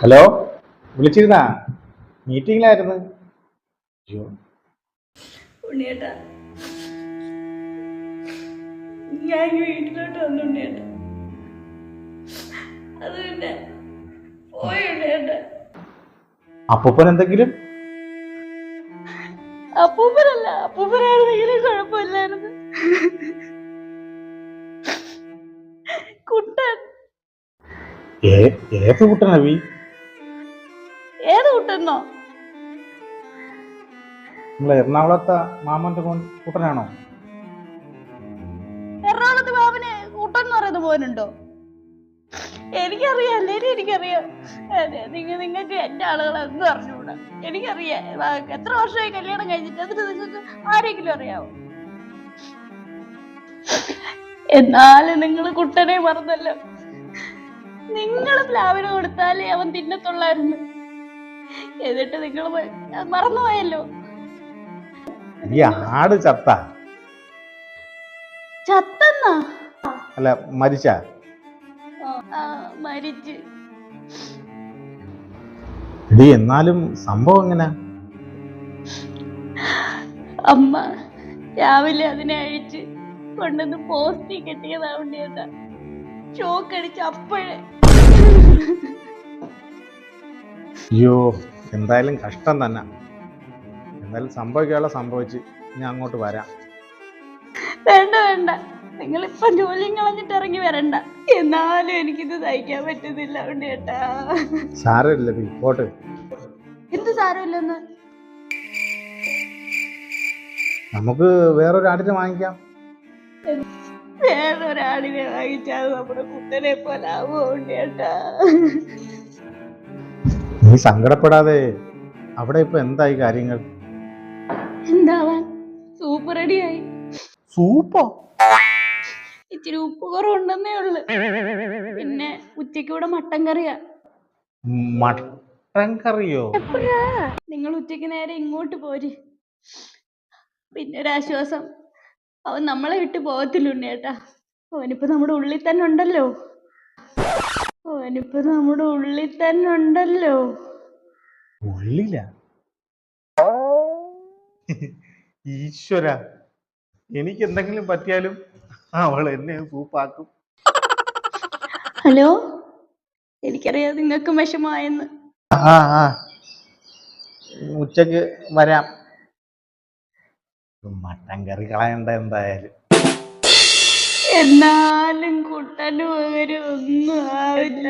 Hello, വിളിച്ചിരുന്നാ? മീറ്റിംഗിലായിരുന്നു. അയ്യോ, ഉണ്ണിയേട്ടാ, ഞാൻ വീട്ടിലോട്ട് വന്നു ഉണ്ണിയേട്ടാ. അത് പിന്നെ പോയി ഉണ്ണിയേട്ടാ. അപ്പൂപ്പൻ എന്തെങ്കിലും? അപ്പൂപ്പനല്ല, അപ്പൂപ്പനായിരുന്നെങ്കിലും കുഴപ്പമില്ലായിരുന്നു. കുട്ടൻ. ഏത് കുട്ടനാ വീ? ഏത് കുട്ടെന്നോ? നമ്മളെ എറണാകുളത്തെ മാമന്റെ കുട്ടനാണോ? എറണാകുളത്ത് ബാബന് കുട്ടൻ എന്ന് പറയുന്ന പോലുണ്ടോ? എനിക്കറിയാം, എല്ലാരും എനിക്കറിയാം. നിങ്ങൾക്ക് എന്റെ ആളുകളെ ഒന്നും അറിഞ്ഞുകൂടാ. എനിക്കറിയാം. എത്ര വർഷമായി കല്യാണം കഴിഞ്ഞിട്ട്, എന്നിട്ട് നിങ്ങൾക്ക് ആരെങ്കിലും അറിയാവോ? എന്നാലും നിങ്ങൾ കുട്ടനെ മറന്നല്ലോ. നിങ്ങൾ പ്ലാവിന് കൊടുത്താലേ അവൻ തിന്നത്തുള്ളായിരുന്നു. എന്നിട്ട് നിങ്ങൾ മറന്നുപോയല്ലോ. ഈ ആട് ചത്ത? ചത്തന്നാ? അല്ല, മരിച്ച? മരിച്ച്. എന്നാലും സംഭവം എങ്ങനെ? അമ്മ രാവിലെ അതിനെ അഴിച്ച് കൊണ്ടുവന്ന് പോസ്റ്റി കെട്ടിയതാവേണ്ടിയതാ. ഷോക്കടിച്ച് അപ്പോഴേ. അയ്യോ, എന്തായാലും കഷ്ടം തന്നെ. എന്തായാലും സംഭവിക്കാനുള്ള സംഭവിച്ച് ഞാൻ അങ്ങോട്ട് വരാം. വേണ്ട വേണ്ട, നിങ്ങളിപ്പം ജോലിയും കളഞ്ഞിട്ട് ഇറങ്ങി വരണ്ട. എന്നാലും എനിക്കിത് സഹിക്കാൻ പറ്റുന്നില്ല ഉണ്ണിയേട്ടാ. സാരമില്ല, പോട്ട്. എന്ത് സാരമില്ലെന്ന്? നമുക്ക് വേറൊരാടിനെ വാങ്ങിക്കാം. വേറൊരാടിനെ വാങ്ങിച്ചാൽ നമ്മുടെ കുട്ടനെ പോലെ ആവോ ഉണ്ണിയേട്ടാ? നീ സങ്കടപ്പെടാതെ. അവിടെ ഇപ്പൊ എന്തായി കാര്യങ്ങൾ? എന്താവാൻ, സൂപ്പ് റെഡിയായി. സൂപ്പോ? ഇച്ചിരി ഉപ്പ് കുറവുണ്ടെന്നേ ഉള്ളു. പിന്നെ ഉച്ചയ്ക്ക് ഇവിടെ മട്ടൻ കറിയാ. മട്ടൻ കറിയോ? നിങ്ങൾ ഉച്ചയ്ക്ക് നേരെ ഇങ്ങോട്ട് പോര്. പിന്നെ ഒരാശ്വാസം, അവൻ നമ്മളെ വിട്ട് പോകത്തില്ല ഉണ്ണിയേട്ടാ. അവനിപ്പോ നമ്മുടെ ഉള്ളിൽ തന്നെ ഉണ്ടല്ലോ. ഉള്ളില? ഈശ്വര, എനിക്ക് എന്തെങ്കിലും പറ്റിയാലും അവൾ എന്നെ സൂപ്പാക്കും. ഹലോ, എനിക്കറിയാം നിങ്ങൾക്കും വിഷമമായെന്ന്. ഉച്ചക്ക് വരാം. മട്ടൻ കറി കളയണ്ട എന്തായാലും. എന്നാലും കുട്ടന് പകരം ഒന്നും ആവില്ല.